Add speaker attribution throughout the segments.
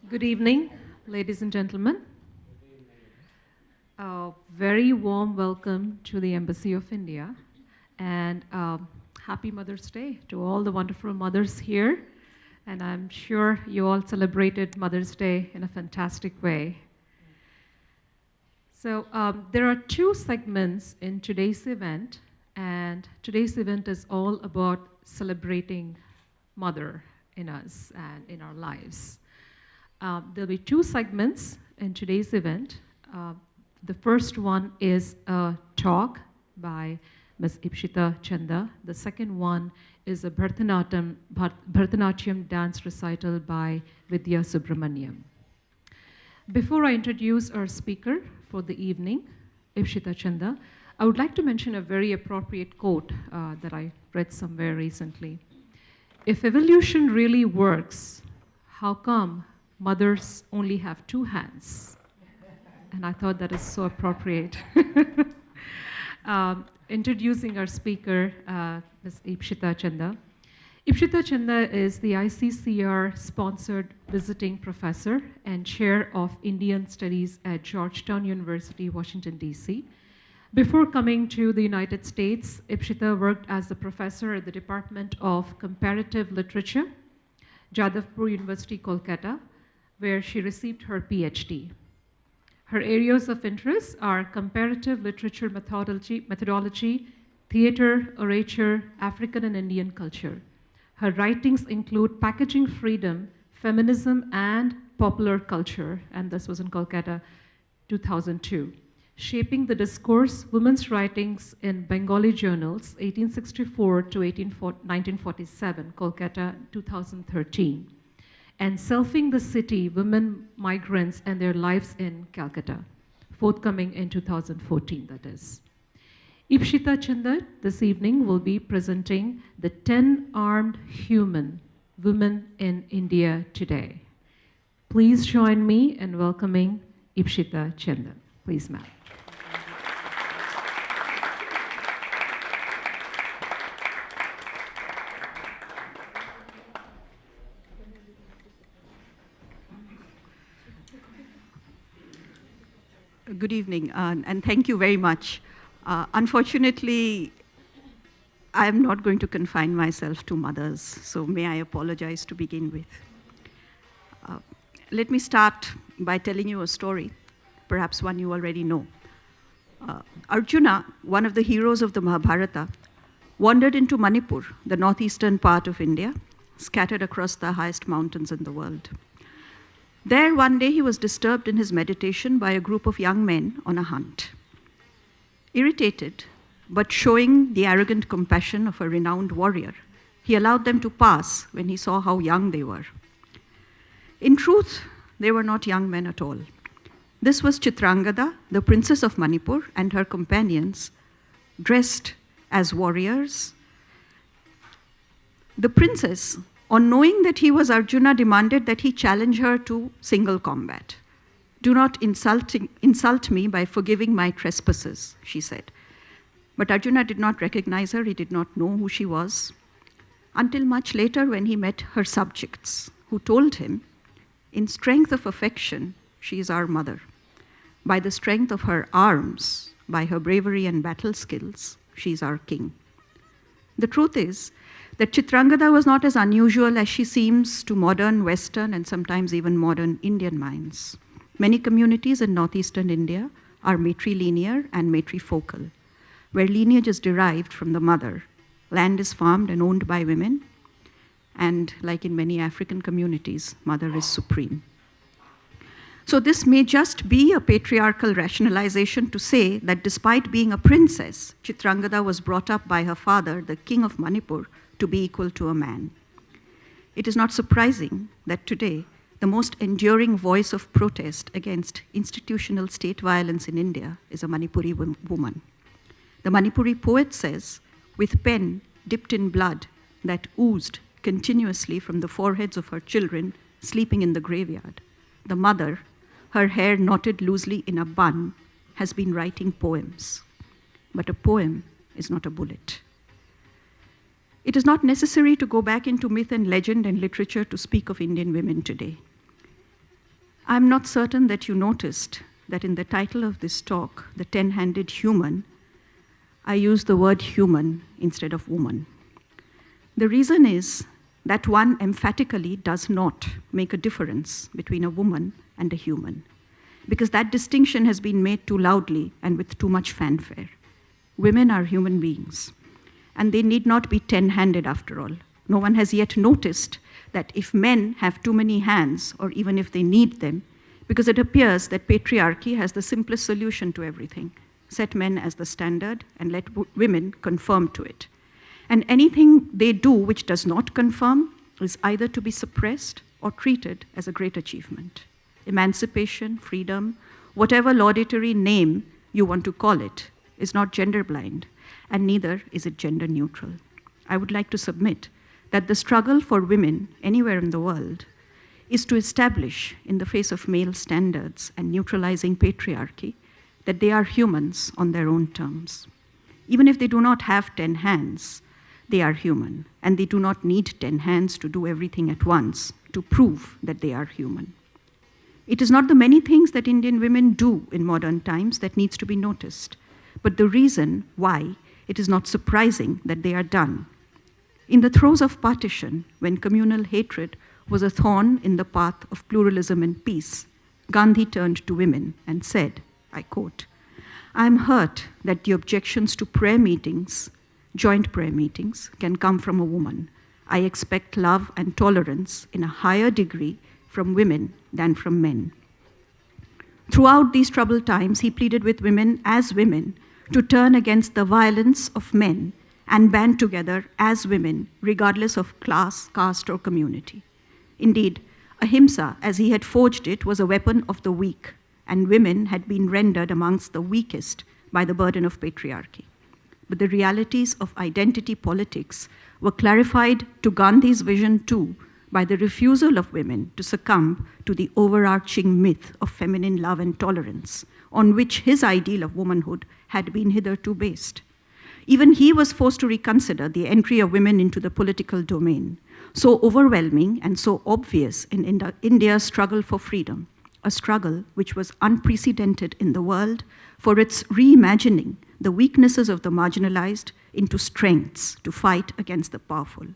Speaker 1: Good evening, ladies and gentlemen. A very warm welcome to the Embassy of India, and happy Mother's Day to all the wonderful mothers here. And I'm sure you all celebrated Mother's Day in a fantastic way. So there are two segments in today's event, and today's event is all about celebrating mother in us and in our lives. There'll be two segments in today's event. The first one is a talk by Ms. Ipshita Chanda. The second one is a Bharatanatyam dance recital by Vidhya Subramanian. Before I introduce our speaker for the evening, Ipshita Chanda, I would like to mention a very appropriate quote that I read somewhere recently. If evolution really works, how come mothers only have two hands? And I thought that is so appropriate. Introducing our speaker, Ms. Ipshita Chanda. Ipshita Chanda is the ICCR-sponsored visiting professor and chair of Indian Studies at Georgetown University, Washington, D.C. Before coming to the United States, Ipshita worked as a professor at the Department of Comparative Literature, Jadavpur University, Kolkata, where she received her PhD. Her areas of interest are comparative literature methodology, theater, orature, African and Indian culture. Her writings include Packaging Freedom, Feminism, and Popular Culture, and this was in Kolkata, 2002. Shaping the Discourse, Women's Writings in Bengali Journals, 1864 to 1947, Kolkata, 2013. And Selfing the City, Women Migrants and Their Lives in Calcutta, forthcoming in 2014, that is. Ipshita Chanda this evening will be presenting The 10-Armed Human, Women in India Today. Please join me in welcoming Ipshita Chanda. Please, ma'am.
Speaker 2: Good evening, and thank you very much. Unfortunately, I am not going to confine myself to mothers, so may I apologize to begin with. Let me start by telling you a story, perhaps one you already know. Arjuna, one of the heroes of the Mahabharata, wandered into Manipur, the northeastern part of India, scattered across the highest mountains in the world. There, one day, he was disturbed in his meditation by a group of young men on a hunt. Irritated, but showing the arrogant compassion of a renowned warrior, he allowed them to pass when he saw how young they were. In truth, they were not young men at all. This was Chitrangada, the princess of Manipur, and her companions, dressed as warriors. The princess, on knowing that he was Arjuna, demanded that he challenge her to single combat. "Do not insult me by forgiving my trespasses," she said. But Arjuna did not recognize her. He did not know who she was, until much later when he met her subjects, who told him, "In strength of affection, she is our mother. By the strength of her arms, by her bravery and battle skills, she is our king." The truth is that Chitrangada was not as unusual as she seems to modern Western and sometimes even modern Indian minds. Many communities in northeastern India are matrilinear and matrifocal, where lineage is derived from the mother. Land is farmed and owned by women, and like in many African communities, mother is supreme. So this may just be a patriarchal rationalization to say that despite being a princess, Chitrangada was brought up by her father, the king of Manipur, to be equal to a man. It is not surprising that today, the most enduring voice of protest against institutional state violence in India is a Manipuri woman. The Manipuri poet says, "With pen dipped in blood that oozed continuously from the foreheads of her children sleeping in the graveyard, the mother, her hair knotted loosely in a bun, has been writing poems. But a poem is not a bullet." It is not necessary to go back into myth and legend and literature to speak of Indian women today. I'm not certain that you noticed that in the title of this talk, The 10-Handed Human, I use the word human instead of woman. The reason is that one emphatically does not make a difference between a woman and a human, because that distinction has been made too loudly and with too much fanfare. Women are human beings, and they need not be 10-handed after all. No one has yet noticed that if men have too many hands, or even if they need them, because it appears that patriarchy has the simplest solution to everything: set men as the standard and let women conform to it. And anything they do which does not conform is either to be suppressed or treated as a great achievement. Emancipation, freedom, whatever laudatory name you want to call it, is not gender blind, and neither is it gender neutral. I would like to submit that the struggle for women anywhere in the world is to establish, in the face of male standards and neutralizing patriarchy, that they are humans on their own terms. Even if they do not have 10 hands, they are human, and they do not need 10 hands to do everything at once to prove that they are human. It is not the many things that Indian women do in modern times that needs to be noticed, but the reason why it is not surprising that they are done. In the throes of partition, when communal hatred was a thorn in the path of pluralism and peace, Gandhi turned to women and said, I quote, "I am hurt that the objections to prayer meetings, joint prayer meetings, can come from a woman. I expect love and tolerance in a higher degree from women than from men." Throughout these troubled times, he pleaded with women as women to turn against the violence of men and band together as women, regardless of class, caste, or community. Indeed, ahimsa, as he had forged it, was a weapon of the weak, and women had been rendered amongst the weakest by the burden of patriarchy. But the realities of identity politics were clarified to Gandhi's vision too by the refusal of women to succumb to the overarching myth of feminine love and tolerance, on which his ideal of womanhood had been hitherto based. Even he was forced to reconsider the entry of women into the political domain, so overwhelming and so obvious in India's struggle for freedom, a struggle which was unprecedented in the world for its reimagining the weaknesses of the marginalized into strengths to fight against the powerful.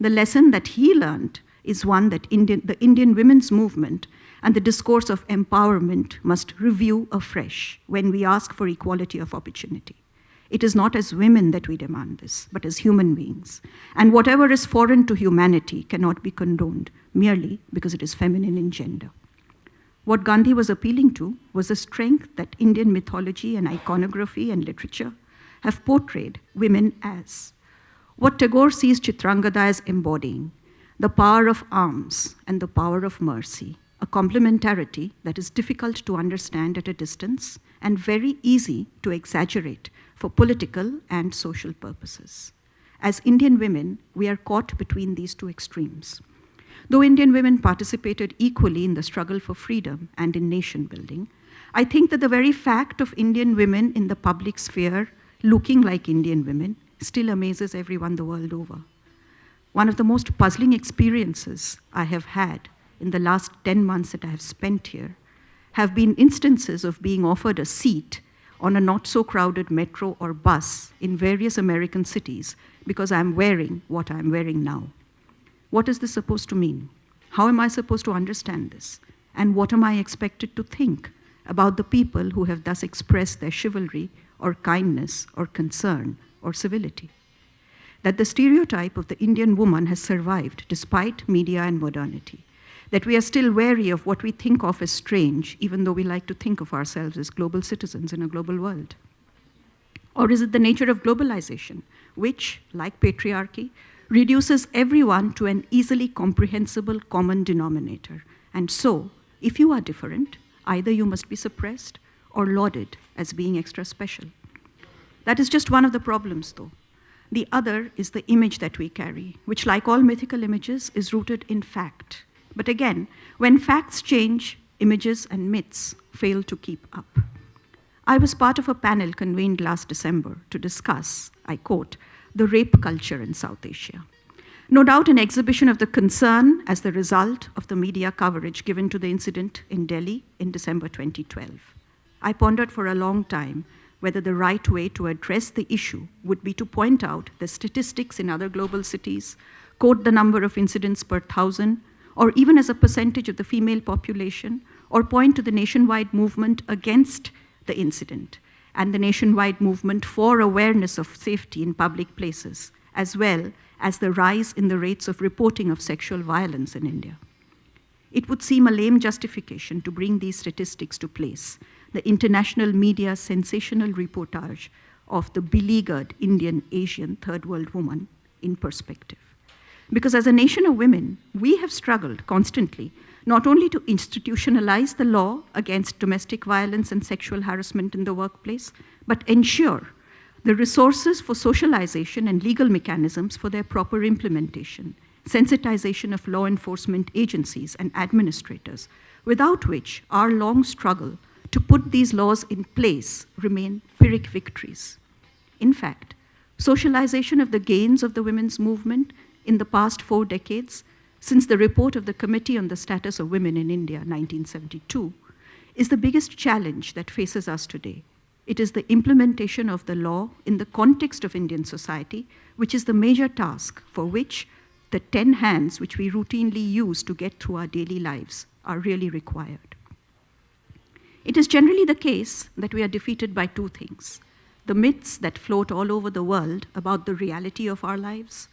Speaker 2: The lesson that he learned is one that the Indian women's movement and the discourse of empowerment must review afresh when we ask for equality of opportunity. It is not as women that we demand this, but as human beings. And whatever is foreign to humanity cannot be condoned merely because it is feminine in gender. What Gandhi was appealing to was the strength that Indian mythology and iconography and literature have portrayed women as. What Tagore sees Chitrangada as embodying, the power of arms and the power of mercy, a complementarity that is difficult to understand at a distance and very easy to exaggerate for political and social purposes. As Indian women, we are caught between these two extremes. Though Indian women participated equally in the struggle for freedom and in nation building, I think that the very fact of Indian women in the public sphere looking like Indian women still amazes everyone the world over. One of the most puzzling experiences I have had in the last 10 months that I have spent here have been instances of being offered a seat on a not so crowded metro or bus in various American cities because I'm wearing what I'm wearing now. What is this supposed to mean? How am I supposed to understand this? And what am I expected to think about the people who have thus expressed their chivalry or kindness or concern or civility? That the stereotype of the Indian woman has survived despite media and modernity. That we are still wary of what we think of as strange, even though we like to think of ourselves as global citizens in a global world. Or is it the nature of globalization, which, like patriarchy, reduces everyone to an easily comprehensible common denominator? And so, if you are different, either you must be suppressed or lauded as being extra special. That is just one of the problems, though. The other is the image that we carry, which, like all mythical images, is rooted in fact. But again, when facts change, images and myths fail to keep up. I was part of a panel convened last December to discuss, I quote, the rape culture in South Asia. No doubt an exhibition of the concern as the result of the media coverage given to the incident in Delhi in December 2012. I pondered for a long time whether the right way to address the issue would be to point out the statistics in other global cities, quote the number of incidents per thousand, or even as a percentage of the female population, or point to the nationwide movement against the incident and the nationwide movement for awareness of safety in public places, as well as the rise in the rates of reporting of sexual violence in India. It would seem a lame justification to bring these statistics to place the international media's sensational reportage of the beleaguered Indian Asian third world woman in perspective. Because as a nation of women, we have struggled constantly not only to institutionalize the law against domestic violence and sexual harassment in the workplace, but ensure the resources for socialization and legal mechanisms for their proper implementation, sensitization of law enforcement agencies and administrators, without which our long struggle to put these laws in place remain Pyrrhic victories. In fact, socialization of the gains of the women's movement in the past 4 decades, since the report of the Committee on the Status of Women in India, 1972, is the biggest challenge that faces us today. It is the implementation of the law in the context of Indian society, which is the major task for which the 10 hands which we routinely use to get through our daily lives are really required. It is generally the case that we are defeated by 2 things: the myths that float all over the world about the reality of our lives,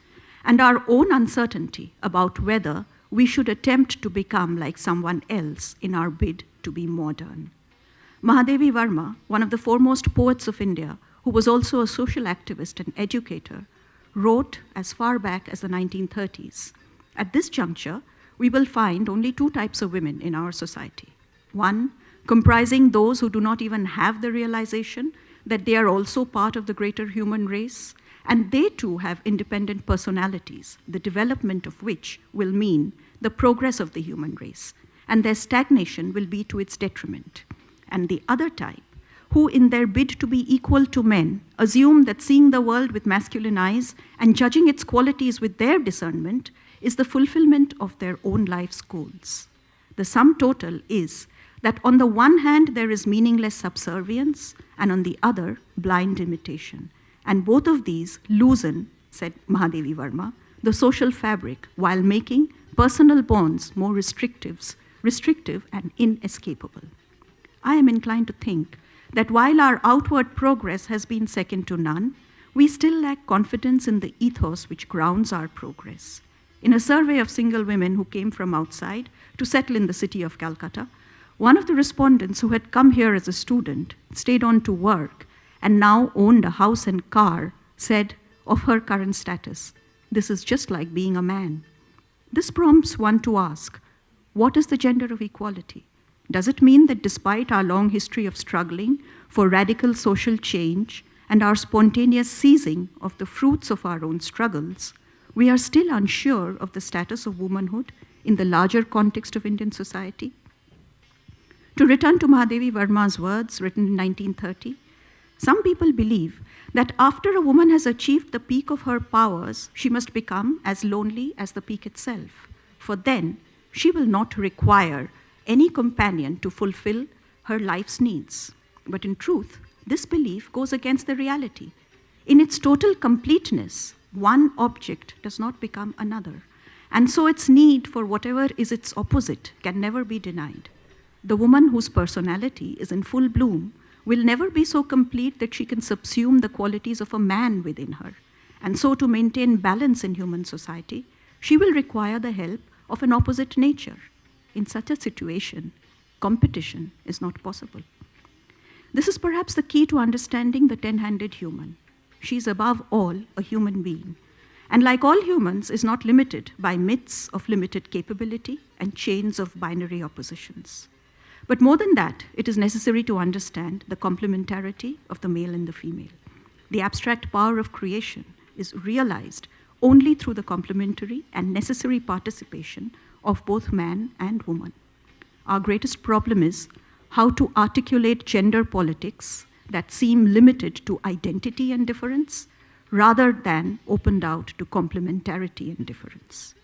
Speaker 2: and our own uncertainty about whether we should attempt to become like someone else in our bid to be modern. Mahadevi Verma, one of the foremost poets of India, who was also a social activist and educator, wrote as far back as the 1930s, "At this juncture, we will find only 2 types of women in our society. One, comprising those who do not even have the realization that they are also part of the greater human race, and they too have independent personalities, the development of which will mean the progress of the human race, and their stagnation will be to its detriment. And the other type, who in their bid to be equal to men, assume that seeing the world with masculine eyes and judging its qualities with their discernment is the fulfillment of their own life's goals. The sum total is that on the one hand there is meaningless subservience, and on the other, blind imitation. And both of these loosen," said Mahadevi Verma, "the social fabric while making personal bonds more restrictive and inescapable." I am inclined to think that while our outward progress has been second to none, we still lack confidence in the ethos which grounds our progress. In a survey of single women who came from outside to settle in the city of Calcutta, one of the respondents who had come here as a student, stayed on to work, and now owned a house and car, said of her current status, "This is just like being a man." This prompts one to ask, what is the gender of equality? Does it mean that despite our long history of struggling for radical social change and our spontaneous seizing of the fruits of our own struggles, we are still unsure of the status of womanhood in the larger context of Indian society? To return to Mahadevi Verma's words written in 1930, some people believe that after a woman has achieved the peak of her powers, she must become as lonely as the peak itself, for then she will not require any companion to fulfill her life's needs. But in truth, this belief goes against the reality. In its total completeness, one object does not become another, and so its need for whatever is its opposite can never be denied. The woman whose personality is in full bloom will never be so complete that she can subsume the qualities of a man within her. And so to maintain balance in human society, she will require the help of an opposite nature. In such a situation, competition is not possible. This is perhaps the key to understanding the 10-handed human. She is above all a human being, and like all humans is not limited by myths of limited capability and chains of binary oppositions. But more than that, it is necessary to understand the complementarity of the male and the female. The abstract power of creation is realized only through the complementary and necessary participation of both man and woman. Our greatest problem is how to articulate gender politics that seem limited to identity and difference rather than opened out to complementarity and difference.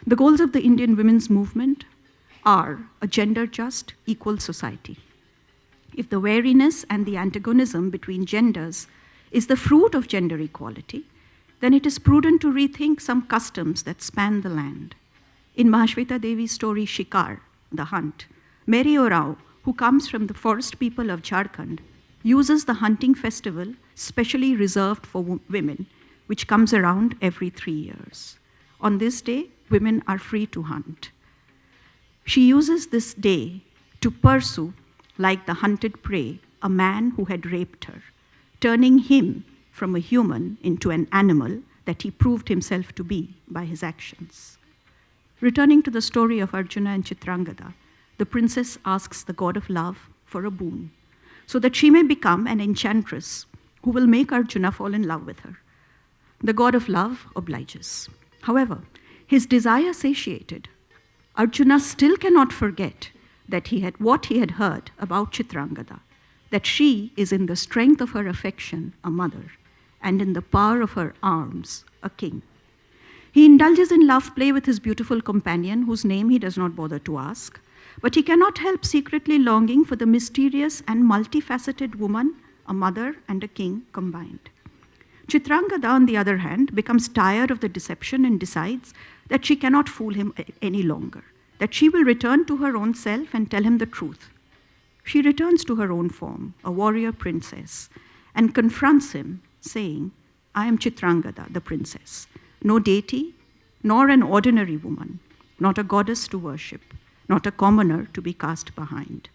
Speaker 2: The goals of the Indian women's movement are a gender-just, equal society. If the wariness and the antagonism between genders is the fruit of gender equality, then it is prudent to rethink some customs that span the land. In Mahashweta Devi's story Shikar, the hunt, Mary Orao, who comes from the forest people of Jharkhand, uses the hunting festival specially reserved for women, which comes around every 3 years. On this day, women are free to hunt. She uses this day to pursue, like the hunted prey, a man who had raped her, turning him from a human into an animal that he proved himself to be by his actions. Returning to the story of Arjuna and Chitrangada, the princess asks the god of love for a boon, so that she may become an enchantress who will make Arjuna fall in love with her. The god of love obliges. However, his desire satiated, Arjuna still cannot forget that what he had heard about Chitrangada, that she is in the strength of her affection a mother, and in the power of her arms a king. He indulges in love play with his beautiful companion, whose name he does not bother to ask, but he cannot help secretly longing for the mysterious and multifaceted woman, a mother and a king combined. Chitrangada, on the other hand, becomes tired of the deception and decides that she cannot fool him any longer, that she will return to her own self and tell him the truth. She returns to her own form, a warrior princess, and confronts him, saying, "I am Chitrangada, the princess, no deity, nor an ordinary woman, not a goddess to worship, not a commoner to be cast behind.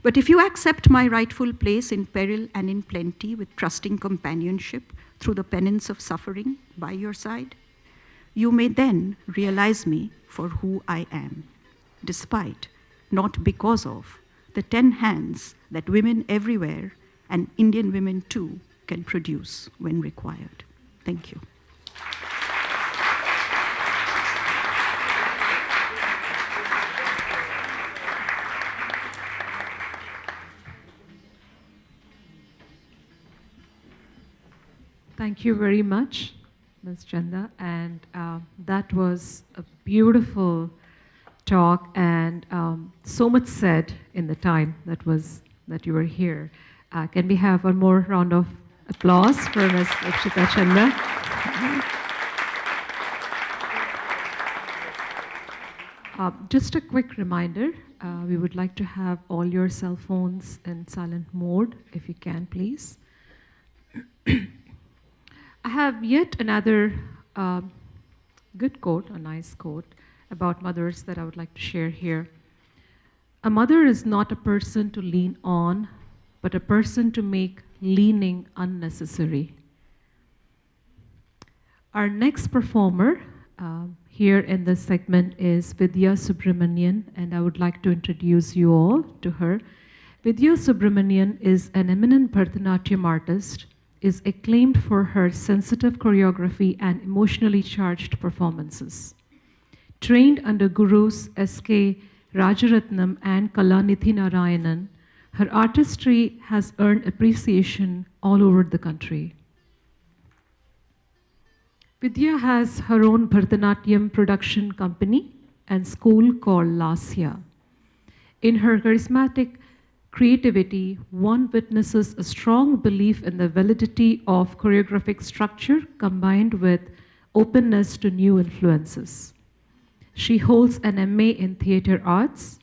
Speaker 2: But if you accept my rightful place in peril and in plenty with trusting companionship through the penance of suffering by your side, you may then realize me for who I am, despite, not because of, the 10 hands that women everywhere, and Indian women too, can produce when required." Thank you.
Speaker 1: Thank you very much, Ms. Chanda. And that was a beautiful talk, and so much said in the time that you were here. Can we have one more round of applause for Ms. Ipshita Chanda? Just a quick reminder, we would like to have all your cell phones in silent mode, if you can, please. I have yet another good quote, a nice quote, about mothers that I would like to share here. "A mother is not a person to lean on, but a person to make leaning unnecessary." Our next performer here in this segment is Vidhya Subramanian, and I would like to introduce you all to her. Vidhya Subramanian is an eminent Bharatanatyam artist, is acclaimed for her sensitive choreography and emotionally charged performances. Trained under gurus S.K. Rajaratnam and Kalanidhi Narayanan, her artistry has earned appreciation all over the country. Vidhya has her own Bharatanatyam production company and school called Lasya. In her charismatic creativity, one witnesses a strong belief in the validity of choreographic structure combined with openness to new influences. She holds an MA in theater arts.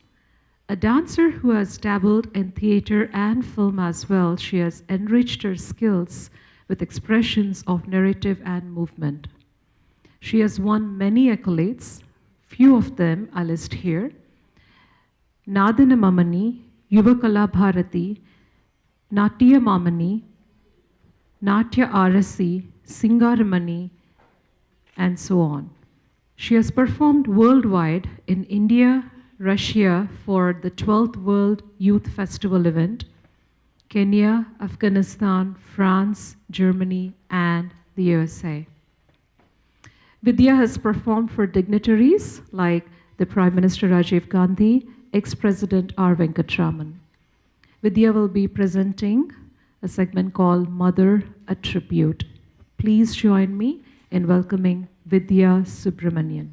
Speaker 1: A dancer who has dabbled in theater and film as well, she has enriched her skills with expressions of narrative and movement. She has won many accolades. Few of them I list here: Nadana Mamani, Yuvakala Bharati, Natya Mamani, Natya Arasi, Singaramani, and so on. She has performed worldwide in India, Russia for the 12th World Youth Festival event, Kenya, Afghanistan, France, Germany, and the USA. Vidhya has performed for dignitaries like the Prime Minister Rajiv Gandhi, ex-President R. Venkatraman. Vidhya will be presenting a segment called Mother, a Tribute. Please join me in welcoming Vidhya Subramanian.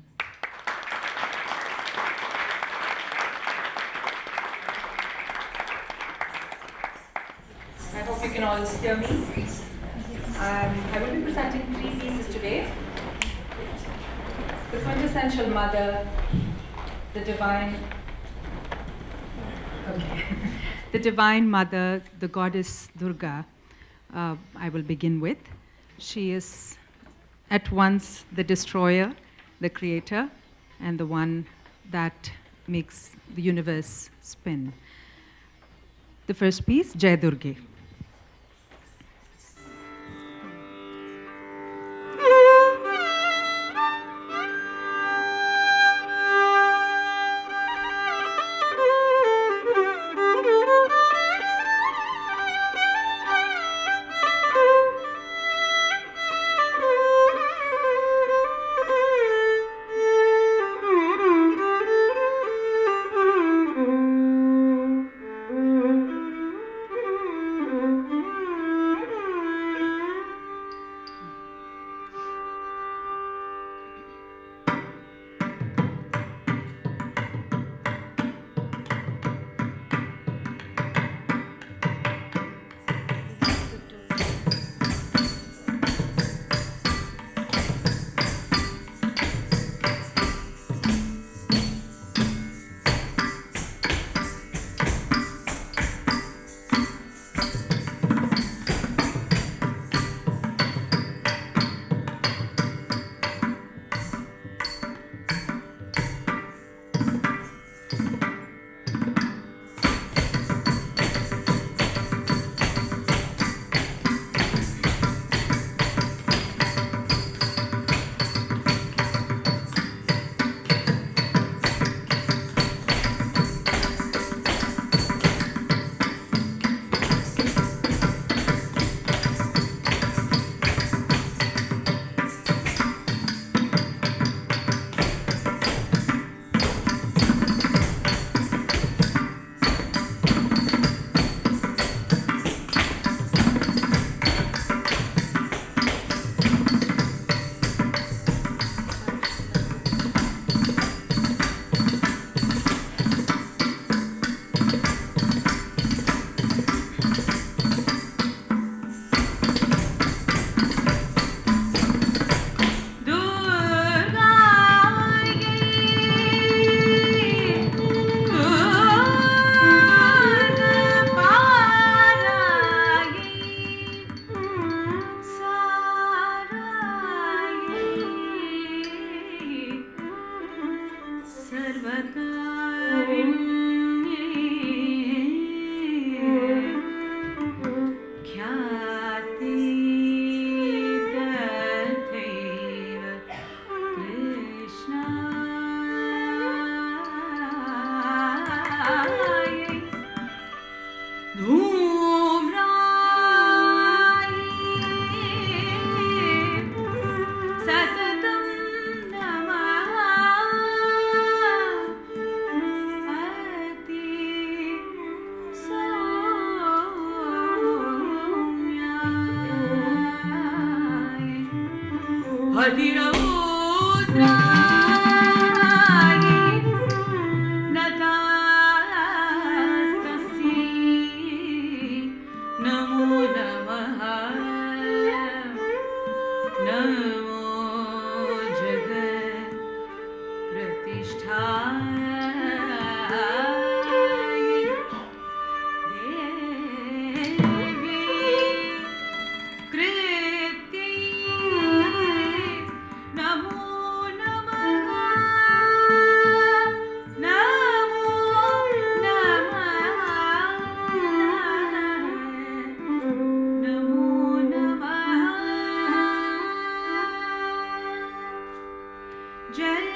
Speaker 3: I hope you can all hear me. I will be presenting 3 pieces today. The quintessential mother, the divine, the divine mother, the goddess Durga, I will begin with. She is at once the destroyer, the creator, and the one that makes the universe spin. The first piece, Jai Durga.
Speaker 4: Jai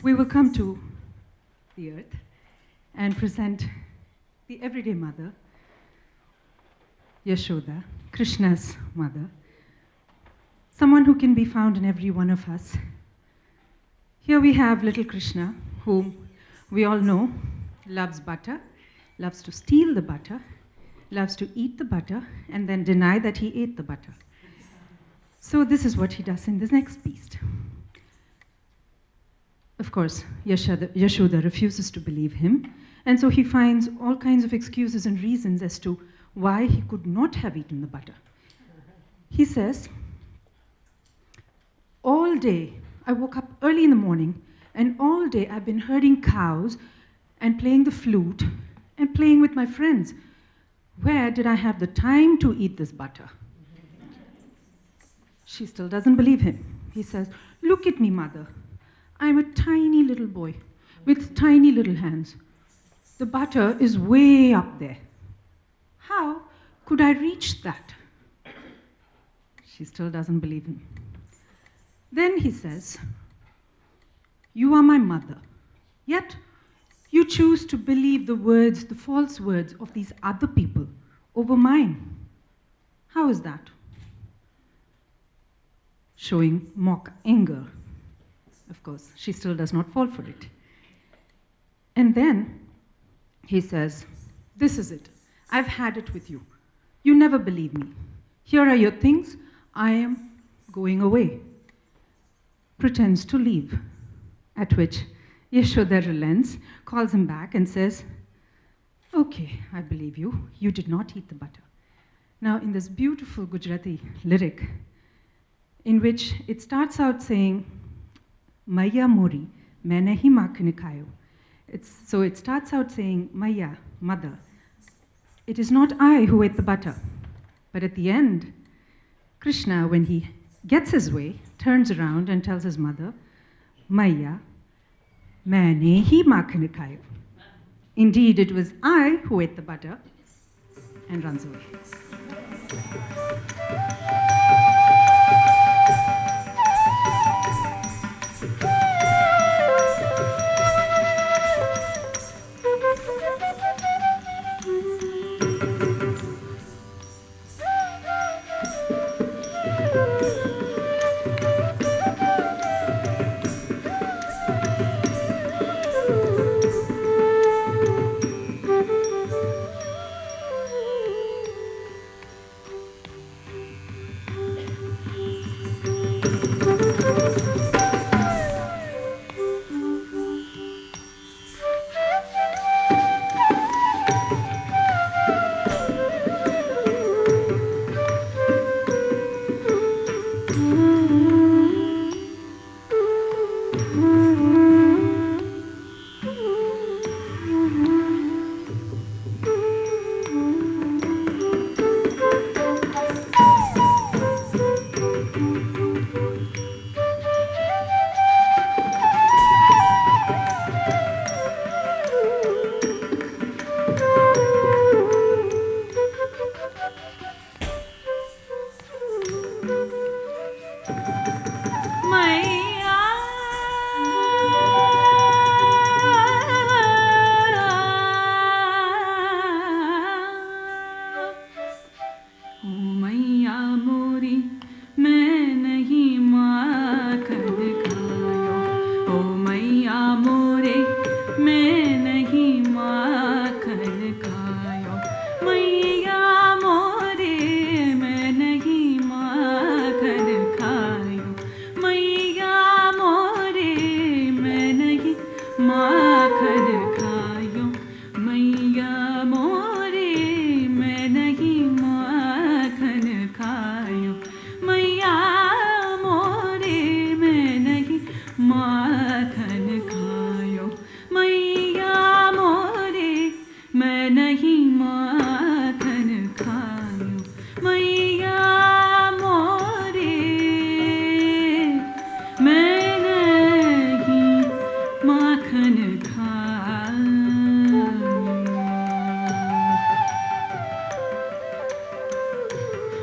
Speaker 3: We will come to the earth and present the everyday mother, Yashoda, Krishna's mother, someone who can be found in every one of us. Here we have little Krishna, whom we all know loves butter, loves to steal the butter, loves to eat the butter, and then deny that he ate the butter. So this is what he does in this next piece. Of course, Yashoda refuses to believe him, and so he finds all kinds of excuses and reasons as to why he could not have eaten the butter. He says, all day, I woke up early in the morning, and all day I've been herding cows and playing the flute and playing with my friends. Where did I have the time to eat this butter? She still doesn't believe him. He says, look at me, mother. I'm a tiny little boy with tiny little hands. The butter is way up there. How could I reach that? She still doesn't believe him. Then he says, you are my mother, yet you choose to believe the words, the false words of these other people over mine. How is that? Showing mock anger. Of course, she still does not fall for it. And then he says, this is it. I've had it with you. You never believe me. Here are your things. I am going away. Pretends to leave, at which Yashoda relents, calls him back and says, okay, I believe you. You did not eat the butter. Now, in this beautiful Gujarati lyric, in which it starts out saying, Maya Mori, maine hi makhan khayo. So it starts out saying, Maya, mother. It is not I who ate the butter. But at the end, Krishna, when he gets his way, turns around and tells his mother, Maya, maine hi makhan khayo. Indeed, it was I who ate the butter, and runs away.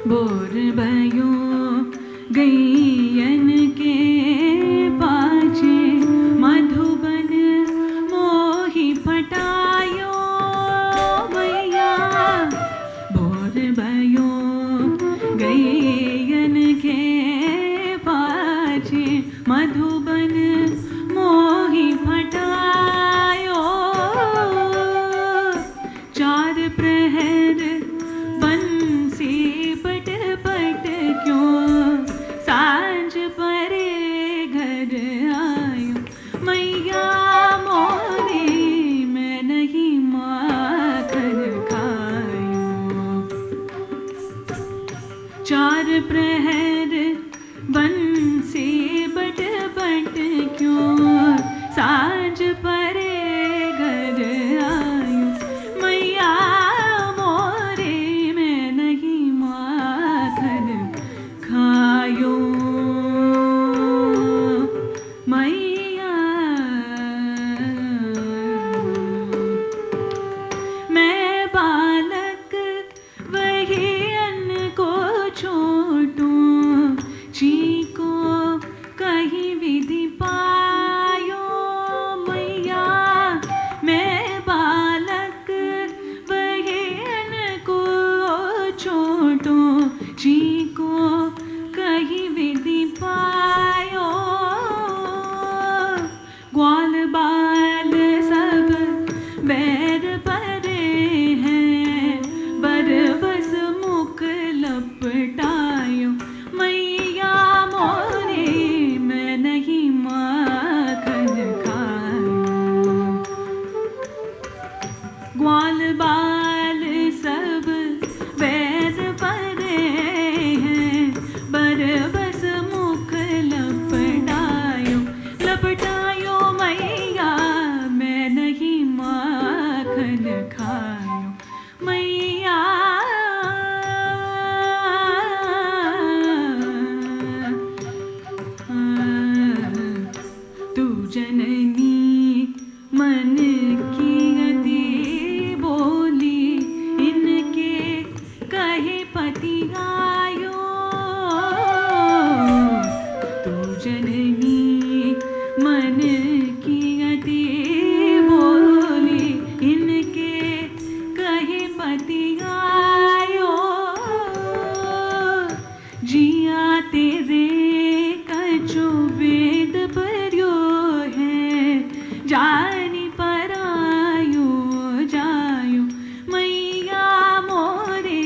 Speaker 4: Bore भयो गैयन के पाछे मधुबन मोहि फटायो मैया bore भयो गैयन के पाछे मधुबन मोहि फटायो चार प्रहर बंसी पट पट क्यों सांझ परे घर आयो मैया मोरी मैं नहीं माखन खायो चार प्रहर बंसी बट बट क्यों सांझ परे घर आयो मैया मोरे मैं नहीं माखन खायो मैया मैं बालक वही अन्न को छोटूं चीको कहीं विधि पायो मैया मैं बालक वही अन्न को छोटूं चीको कहीं विधि पायो ग्वाल बाल सब बैर परे हैं बरबस मुख लपटायो मैया मोरे मैं नहीं माखन खायो ग्वाल बाल सब वैद परे हैं बरबस मुख लपटायो लपटायो मैया मैं नहीं माखन खायो मैया तू जननी मन की गति बोली इनके कहे पति आयो तू जननी मन की गति बोली इनके कहे पति आयो जिया तेरे कछु वेद पर्यो है जानी परायो जायो मैया मोरे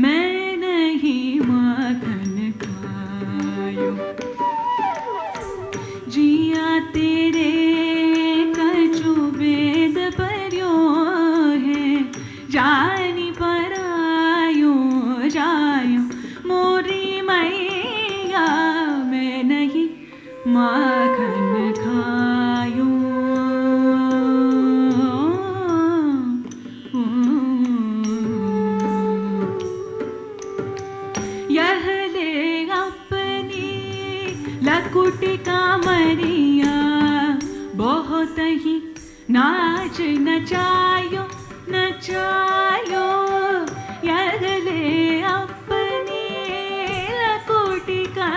Speaker 4: मैं नहीं माखन खायो जिया तेरे कछु वेद पर्यो है जानी परायो जायो मोरी मैया मैं नहीं माखन खायो यह ले अपनी लकुटी का मरिया बहुत ही नाच नचायो नचायो यह ले अपनी लकुटी का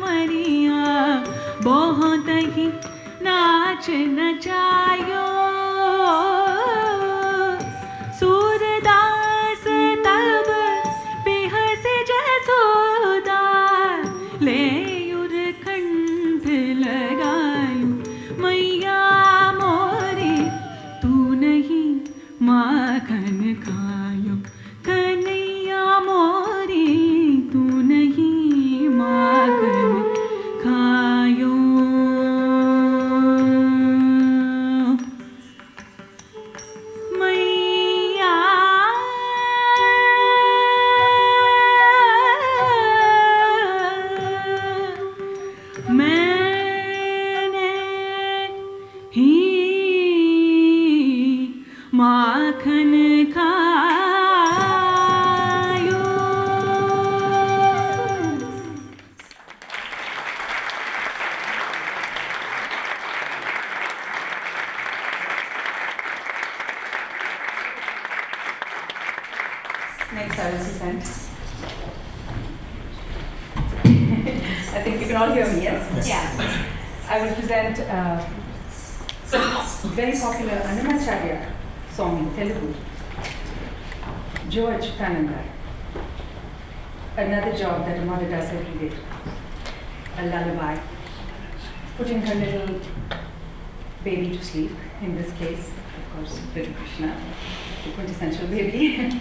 Speaker 4: मरिया बहुत ही नाच नचायो सूरदास तब बेहस जसोदा ले उरखंड लगायो मैया मोरी तू नहीं माखन खायो कन्हैया मोरी तू नहीं माखन खायो मैया मैंने ही माखन खायो
Speaker 5: Next, I will present I think you can all hear me, yes? Yeah. I will present a very popular Annamacharya song in Telugu, George Tananda. Another job that a mother does every day, a lullaby, putting her little baby to sleep, in this case, of course, little Krishna, the quintessential baby.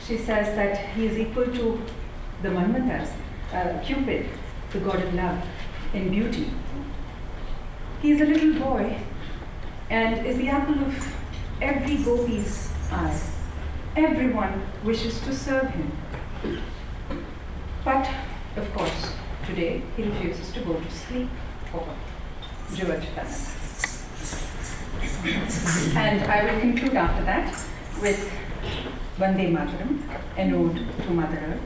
Speaker 5: She says that he is equal to the Manmatas, Cupid, the god of love, in beauty. He is a little boy and is the apple of every gopi's eye. Everyone wishes to serve him. But, of course, today he refuses to go to sleep for George Tananda. And I will conclude after that with Vande Mataram, an ode to Mother Earth.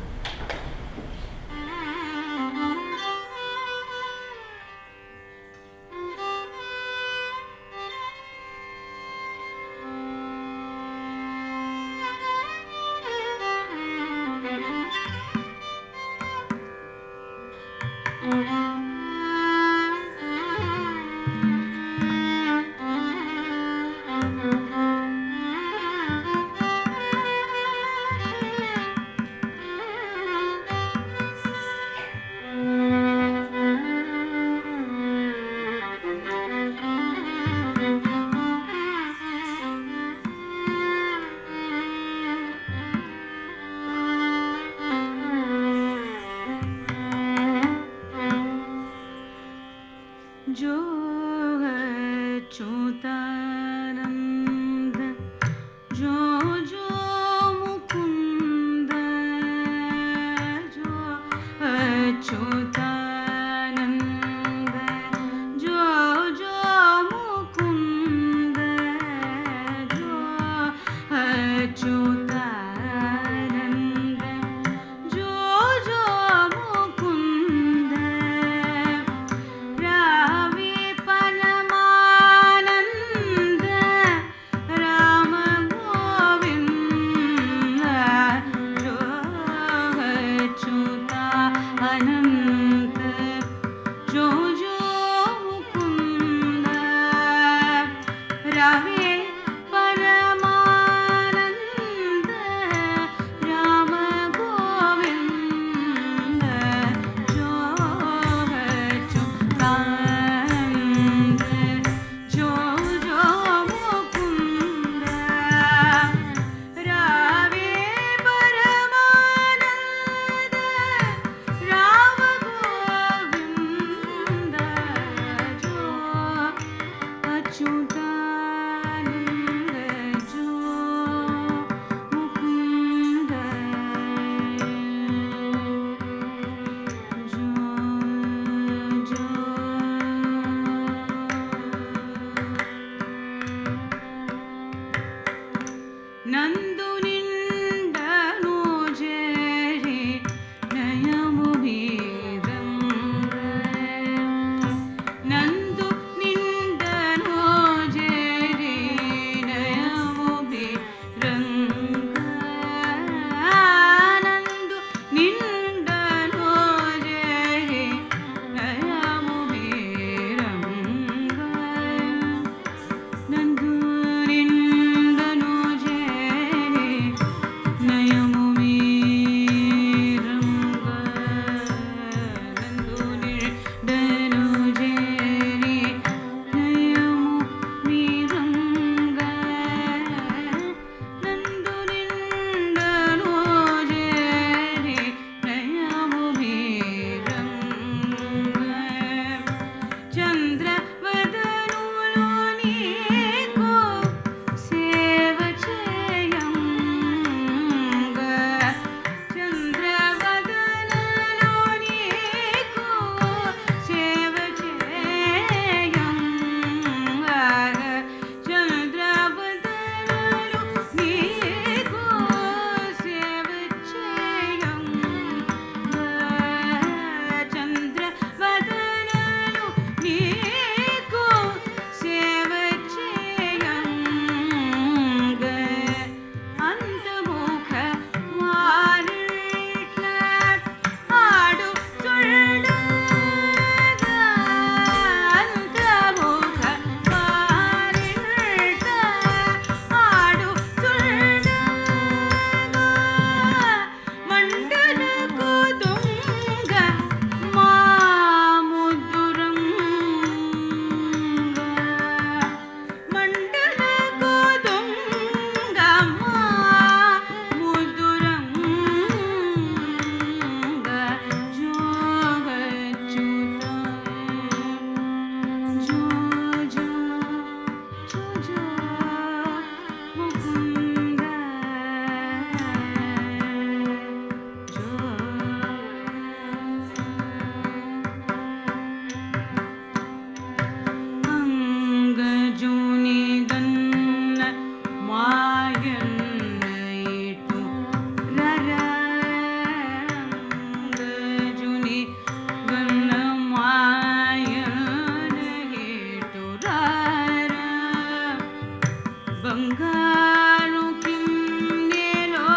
Speaker 4: బంగారు కిన్నెలో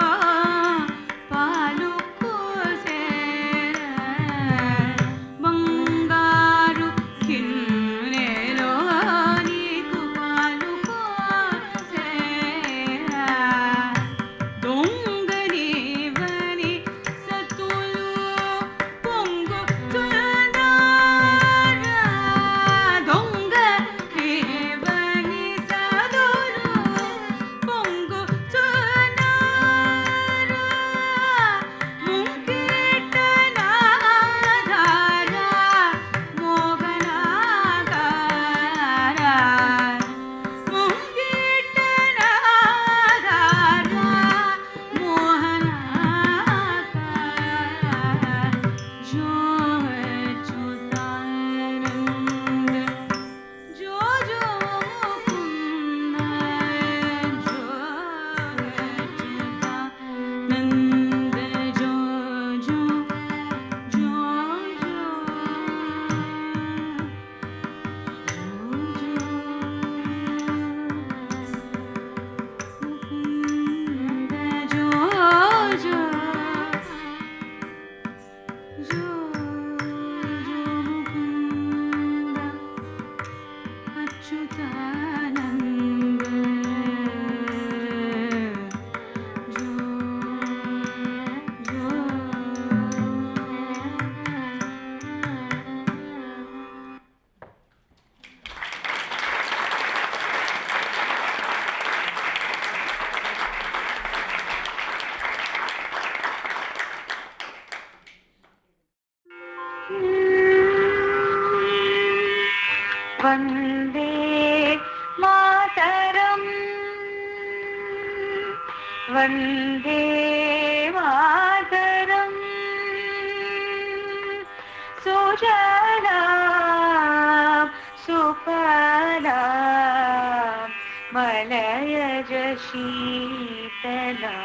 Speaker 4: పాలు పోసేర బంగారు కిన్నెలో నీకు పాలు పోసేర దొంగనివని సతులు పొంగుచున్నారా దొంగనివని సతులు పొంగుచున్నారా ముంగిటనాధార మోగనాకార ముంగిటనాధార మోహనాకార जो अच्युतानंद जो जो मुकुंद जो अच्युतानंद जो जो जो मुकुंद जो जो जो मुकुंद अच्युतानंद जो जो
Speaker 6: वन्दे मातरम् वन्दे मातरम् सुजला सुफला मलयज शीतला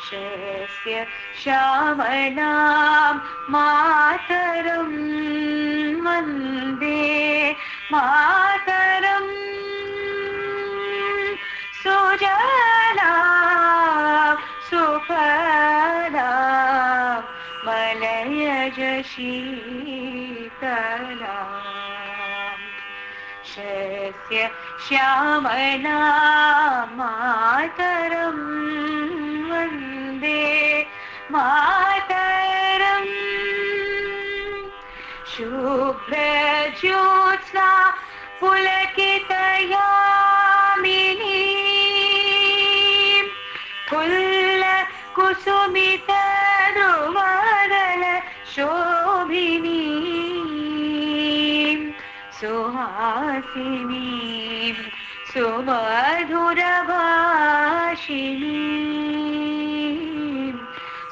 Speaker 6: शस्य श्यामलां मातरं वन्दे मातरं सुजला सुफला मलयज शीतला शस्य श्यामलां मातरं वन्दे मातरम् शुभ्रज्योत्स्ना पुलकितयामिनी कुसुमितरुवदल शोभिनी सुहासिनी सुमधुरभाषिणी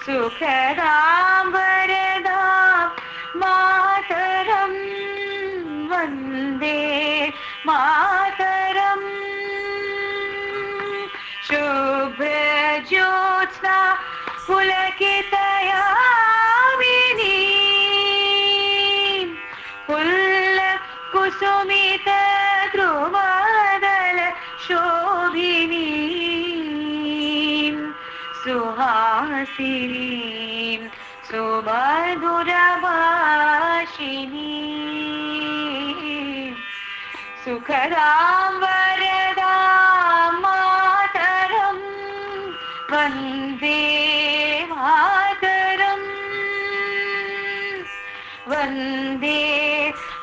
Speaker 6: सुखदां वरदां मातरं वन्दे मातरम् शुभ्रज्योत्स्ना पुलकितयामिनी कुसुमितद्रुमदल शोभिनी सुहासिनी सुमधुरभाषिणी सुखदां वरदां मातरं Vande Mataram Vande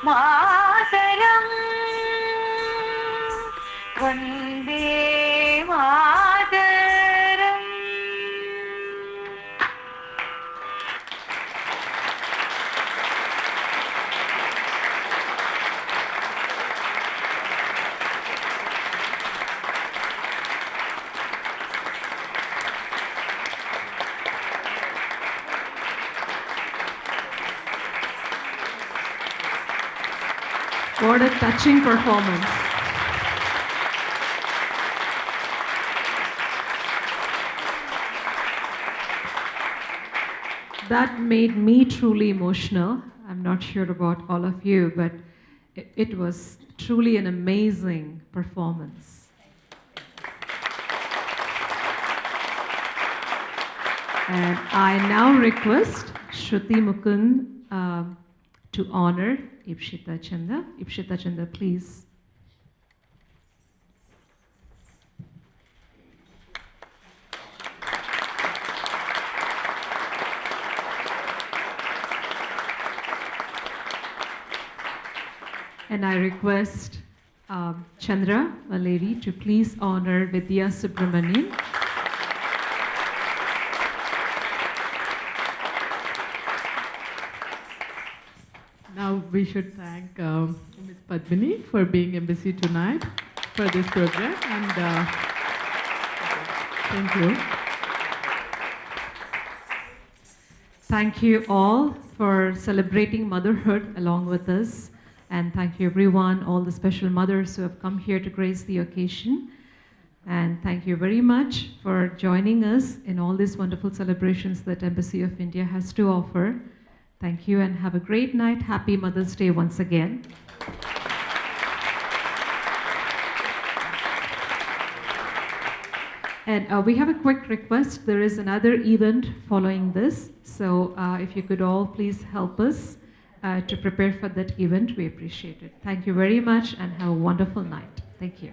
Speaker 6: Mataram Vande Mataram
Speaker 1: What a touching performance. That made me truly emotional. I'm not sure about all of you, but it was truly an amazing performance. And I now request Shruti Mukund to honor Ipshita Chanda. Ipshita Chanda, please. And I request Chandra, a lady, to please honor Vidhya Subramanian.
Speaker 7: Now we should thank Ms. Padmini for being embassy tonight for this program, and thank you.
Speaker 1: Thank you all for celebrating motherhood along with us. And thank you everyone, all the special mothers who have come here to grace the occasion. And thank you very much for joining us in all these wonderful celebrations that Embassy of India has to offer. Thank you and have a great night. Happy Mother's Day once again. And we have a quick request. There is another event following this. So if you could all please help us to prepare for that event, we appreciate it. Thank you very much and have a wonderful night. Thank you.